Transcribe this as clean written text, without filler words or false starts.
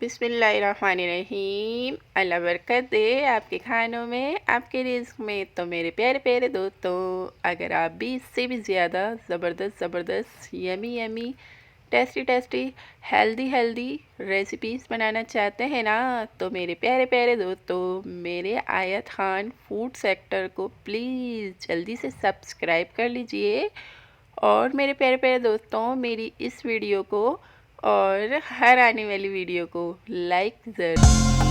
बिस्मिल्लाहिर्रहमानिर्रहीम। अल्लाह बरकत दे आपके खानों में, आपके रिज़्क़ में। तो मेरे प्यारे प्यारे दोस्तों, अगर आप भी इससे भी ज़्यादा ज़बरदस्त yummy yummy tasty tasty healthy healthy recipes बनाना चाहते हैं ना, तो मेरे प्यारे प्यारे दोस्तों, मेरे आयत ख़ान फूड सेक्टर को प्लीज़ जल्दी से सब्सक्राइब कर लीजिए। और मेरे प्यारे प्यारे दोस्तों, मेरी इस वीडियो को और हर आने वाली वीडियो को लाइक ज़रूर